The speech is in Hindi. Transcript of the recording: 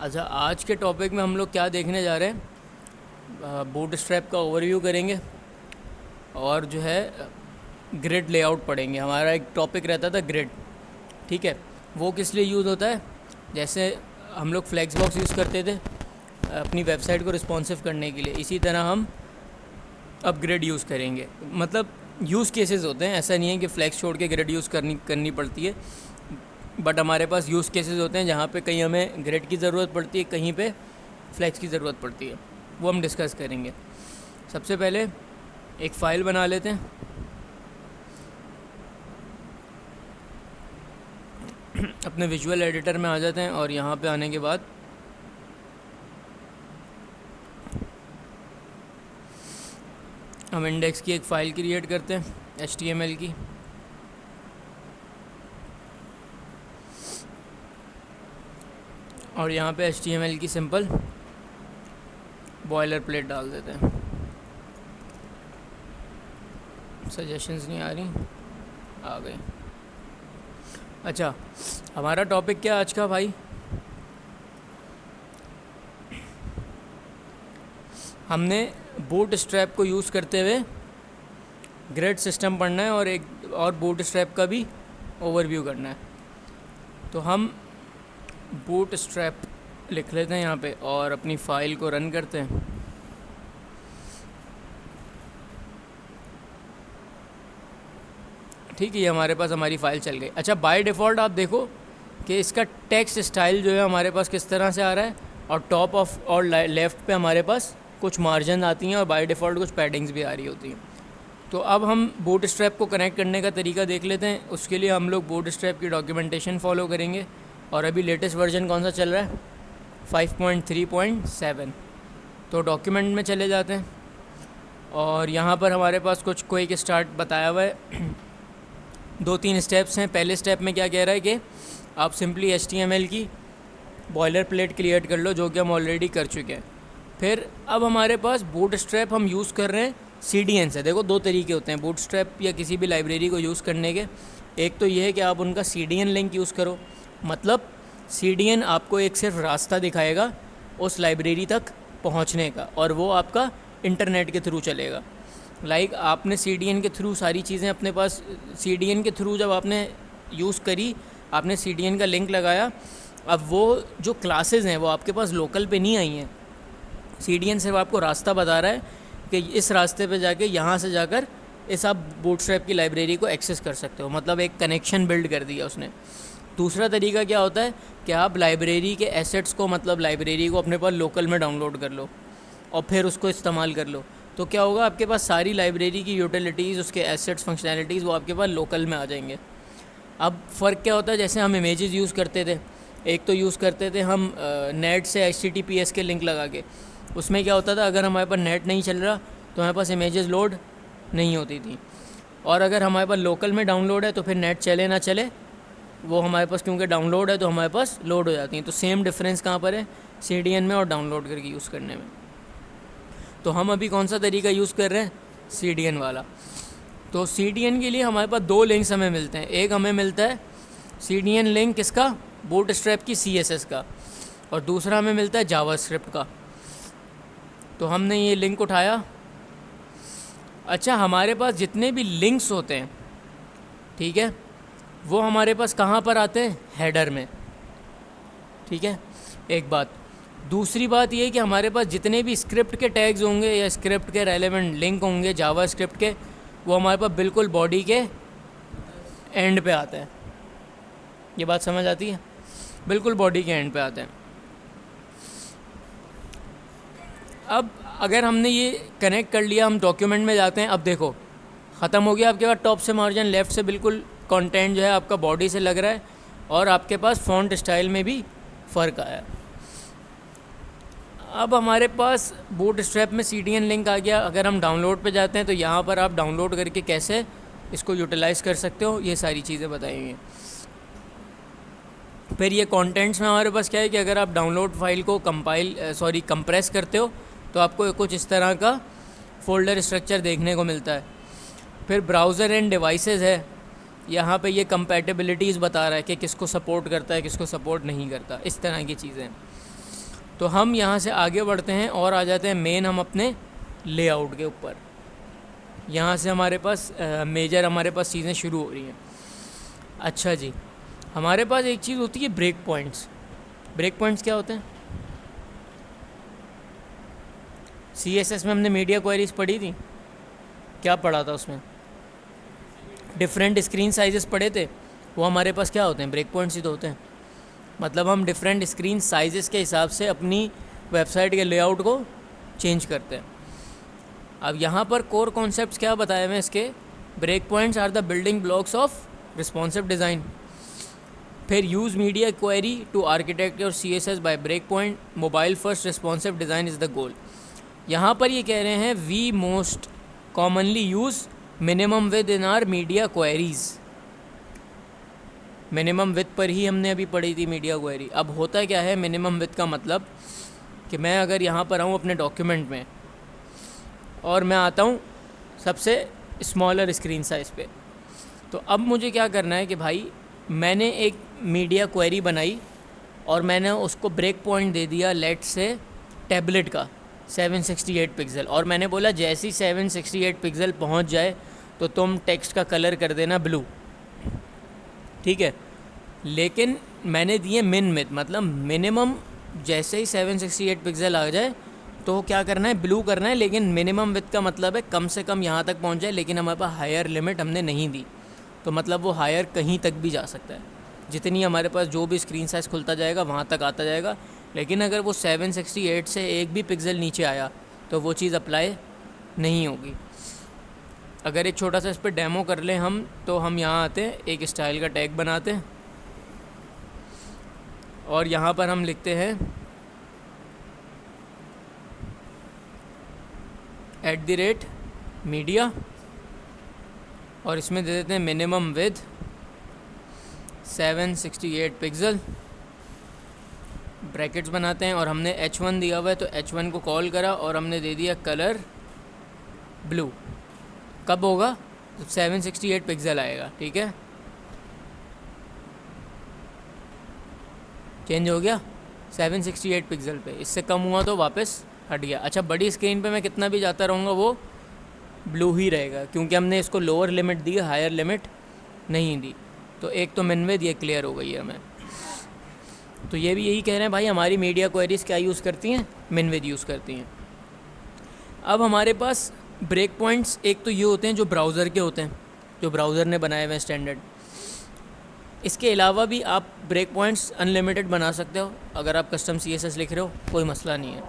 अच्छा, आज के टॉपिक में हम लोग क्या देखने जा रहे हैं, बूट स्ट्रैप का ओवरव्यू करेंगे और जो है ग्रिड लेआउट पढ़ेंगे। हमारा एक टॉपिक रहता था ग्रिड, ठीक है। वो किस लिए यूज़ होता है, जैसे हम लोग फ्लेक्स बॉक्स यूज़ करते थे अपनी वेबसाइट को रिस्पॉन्सिव करने के लिए, इसी तरह हम अब ग्रिड यूज़ करेंगे। मतलब यूज़ केसेस होते हैं, ऐसा नहीं है कि फ्लेक्स छोड़ के ग्रिड यूज़ करनी पड़ती है, बट हमारे पास यूज़ केसेस होते हैं जहाँ पे कहीं हमें ग्रिड की ज़रूरत पड़ती है, कहीं पे फ्लेक्स की ज़रूरत पड़ती है। वो हम डिस्कस करेंगे। सबसे पहले एक फ़ाइल बना लेते हैं। अपने विजुअल एडिटर में आ जाते हैं और यहाँ पे आने के बाद हम इंडेक्स की एक फ़ाइल क्रिएट करते हैं HTML की। और यहाँ पे HTML की सिंपल बॉयलर प्लेट डाल देते हैं। सजेशंस नहीं आ रही, आ गई। अच्छा, हमारा टॉपिक क्या आज का भाई? हमने बूट स्ट्रैप को यूज़ करते हुए ग्रिड सिस्टम पढ़ना है और एक और बूट स्ट्रैप का भी ओवरव्यू करना है। तो हम बूट स्ट्रैप लिख लेते हैं यहाँ पे और अपनी फ़ाइल को रन करते हैं। ठीक है, ये हमारे पास हमारी फ़ाइल चल गई। अच्छा, बाय डिफ़ॉल्ट आप देखो कि इसका टेक्स्ट स्टाइल जो है हमारे पास किस तरह से आ रहा है, और टॉप ऑफ और लेफ़्ट पे हमारे पास कुछ मार्जिन आती हैं और बाय डिफ़ॉल्ट कुछ पैडिंग्स भी आ रही होती हैं। तो अब हम बूट स्ट्रैप को कनेक्ट करने का तरीका देख लेते हैं। उसके लिए हम लोग बूट स्ट्रैप की डॉक्यूमेंटेशन फॉलो करेंगे। और अभी लेटेस्ट वर्जन कौन सा चल रहा है? 5.3.7। तो डॉक्यूमेंट में चले जाते हैं और यहाँ पर हमारे पास कुछ क्विक स्टार्ट बताया हुआ है। 2-3 स्टेप्स हैं। पहले स्टेप में क्या कह रहा है कि आप सिंपली HTML की बॉयलर प्लेट क्रिएट कर लो, जो कि हम ऑलरेडी कर चुके हैं। फिर अब हमारे पास बूट स्ट्रैप हम यूज़ कर रहे हैं CDN से। देखो, दो तरीके होते हैं बूट स्ट्रैप या किसी भी लाइब्रेरी को यूज़ करने के। एक तो ये है कि आप उनका CDN लिंक यूज़ करो, मतलब CDN आपको एक सिर्फ रास्ता दिखाएगा उस लाइब्रेरी तक पहुंचने का, और वो आपका इंटरनेट के थ्रू चलेगा। लाइक आपने CDN के थ्रू सारी चीज़ें अपने पास, CDN के थ्रू जब आपने यूज़ करी, आपने CDN का लिंक लगाया, अब वो जो क्लासेस हैं वो आपके पास लोकल पे नहीं आई हैं। CDN सिर्फ आपको रास्ता बता रहा है कि इस रास्ते पे जाके यहाँ से जाकर इस आप बूटस्ट्रैप की लाइब्रेरी को एक्सेस कर सकते हो, मतलब एक कनेक्शन बिल्ड कर दिया उसने। दूसरा तरीका क्या होता है कि आप लाइब्रेरी के एसेट्स को, मतलब लाइब्रेरी को अपने पास लोकल में डाउनलोड कर लो और फिर उसको इस्तेमाल कर लो। तो क्या होगा, आपके पास सारी लाइब्रेरी की यूटिलिटीज़, उसके एसेट्स, फंक्शनैलिटीज़ वो आपके पास लोकल में आ जाएंगे। अब फ़र्क क्या होता है, जैसे हम इमेजेस यूज़ करते थे, एक तो यूज़ करते थे हम नेट से HTTPS के लिंक लगा के। उसमें क्या होता था, अगर हमारे पास नेट नहीं चल रहा तो हमारे पास इमेजेस लोड नहीं होती थी, और अगर हमारे पास लोकल में डाउनलोड है तो फिर नेट चले ना चले, वो हमारे पास क्योंकि डाउनलोड है तो हमारे पास लोड हो जाती हैं। तो सेम डिफरेंस कहाँ पर है, CDN में और डाउनलोड करके यूज़ करने में। तो हम अभी कौन सा तरीका यूज़ कर रहे हैं, CDN वाला। तो CDN के लिए हमारे पास 2 लिंक्स हमें मिलते हैं। एक हमें मिलता है CDN लिंक किसका, बूटस्ट्रैप की CSS का, और दूसरा हमें मिलता है जावास्क्रिप्ट का। तो हमने ये लिंक उठाया। अच्छा, हमारे पास जितने भी लिंक्स होते हैं, ठीक है, वो हमारे पास कहाँ पर आते हैं, हेडर में, ठीक है, एक बात। दूसरी बात ये है कि हमारे पास जितने भी स्क्रिप्ट के टैग्स होंगे या स्क्रिप्ट के रेलेवेंट लिंक होंगे जावास्क्रिप्ट के, वो हमारे पास बिल्कुल बॉडी के एंड पे आते हैं। ये बात समझ आती है, बिल्कुल बॉडी के एंड पे आते हैं। अब अगर हमने ये कनेक्ट कर लिया, हम डॉक्यूमेंट में जाते हैं। अब देखो, ख़त्म हो गया आपके पास टॉप से मार्जिन, लेफ़्ट से बिल्कुल कंटेंट जो है आपका बॉडी से लग रहा है, और आपके पास फ़ॉन्ट स्टाइल में भी फ़र्क आया। अब हमारे पास बूटस्ट्रैप में CDN लिंक आ गया। अगर हम डाउनलोड पे जाते हैं तो यहाँ पर आप डाउनलोड करके कैसे इसको यूटिलाइज़ कर सकते हो, ये सारी चीज़ें बताएंगे। फिर ये कंटेंट्स में हमारे पास क्या है कि अगर आप डाउनलोड फाइल को कंप्रेस करते हो तो आपको कुछ इस तरह का फ़ोल्डर स्ट्रक्चर देखने को मिलता है। फिर ब्राउज़र एंड डिवाइसेस है, यहाँ पे ये कंपैटिबिलिटीज़ बता रहा है कि किसको सपोर्ट करता है, किसको सपोर्ट नहीं करता, इस तरह की चीज़ें। तो हम यहाँ से आगे बढ़ते हैं और आ जाते हैं मेन हम अपने लेआउट के ऊपर। यहाँ से हमारे पास मेजर हमारे पास चीज़ें शुरू हो रही हैं। अच्छा जी, हमारे पास एक चीज़ होती है ब्रेक पॉइंट्स। ब्रेक पॉइंट्स क्या होते हैं? CSS में हमने मीडिया क्वेरीज पढ़ी थी, क्या पढ़ा था उसमें? डिफरेंट स्क्रीन साइजेस पढ़े थे। वो हमारे पास क्या होते हैं? ब्रेक पॉइंट्स ही तो होते हैं। मतलब हम डिफरेंट स्क्रीन साइजेस के हिसाब से अपनी वेबसाइट के लेआउट को चेंज करते हैं। अब यहाँ पर कोर कॉन्सेप्ट्स क्या बताए हुए हैं इसके? Break points are the building blocks of responsive design. फिर use media query to architect और CSS by break point, mobile first responsive design is the goal. यहाँ पर ये कह रहे हैं we most commonly use minimum width in our media queries. Minimum width पर ही हमने अभी पढ़ी थी मीडिया क्वेरी। अब होता क्या है मिनिमम विद का मतलब कि मैं अगर यहाँ पर आऊँ अपने डॉक्यूमेंट में और मैं आता हूँ सबसे स्मॉलर स्क्रीन साइज़ पे, तो अब मुझे क्या करना है कि भाई मैंने एक मीडिया क्वेरी बनाई और मैंने उसको ब्रेक पॉइंट दे दिया लेट से टैबलेट का 768 पिक्सल, और मैंने बोला जैसी 768 पिक्सल पहुंच जाए तो तुम टेक्स्ट का कलर कर देना ब्लू, ठीक है। लेकिन मैंने दिए मिन विथ, मतलब मिनिमम जैसे ही 768 पिक्सल आ जाए तो क्या करना है? ब्लू करना है। लेकिन मिनिमम विथ का मतलब है कम से कम यहाँ तक पहुँच जाए, लेकिन हमारे पास हायर लिमिट हमने नहीं दी, तो मतलब वो हायर कहीं तक भी जा सकता है। जितनी हमारे पास जो भी स्क्रीन साइज़ खुलता जाएगा वहाँ तक आता जाएगा। लेकिन अगर वो 768 से एक भी पिक्सल नीचे आया तो वो चीज़ अप्लाई नहीं होगी। अगर एक छोटा सा इस पर डेमो कर लें हम, तो हम यहाँ आते हैं, एक स्टाइल का टैग बनाते हैं और यहाँ पर हम लिखते हैं @मीडिया और इसमें दे देते हैं मिनिमम विद 768 पिक्सल, ब्रैकेट्स बनाते हैं और हमने H1 दिया हुआ है तो H1 को कॉल करा और हमने दे दिया कलर ब्लू। कब होगा? तो 768 पिक्सल आएगा, ठीक है, चेंज हो गया 768 पिक्सल पे। इससे कम हुआ तो वापस हट गया। अच्छा, बड़ी स्क्रीन पे मैं कितना भी जाता रहूँगा वो ब्लू ही रहेगा, क्योंकि हमने इसको लोअर लिमिट दी, हायर लिमिट नहीं दी। तो एक तो मिन विद ये क्लियर हो गई है हमें। तो ये भी यही कह रहे हैं भाई हमारी मीडिया क्वेरीज क्या यूज़ करती हैं? मिन विद यूज़ करती हैं। अब हमारे पास ब्रेक पॉइंट्स एक तो ये होते हैं जो ब्राउज़र के होते हैं, जो ब्राउज़र ने बनाए हुए हैं स्टैंडर्ड। इसके अलावा भी आप ब्रेक पॉइंट्स अनलिमिटेड बना सकते हो। अगर आप कस्टम CSS लिख रहे हो कोई मसला नहीं है।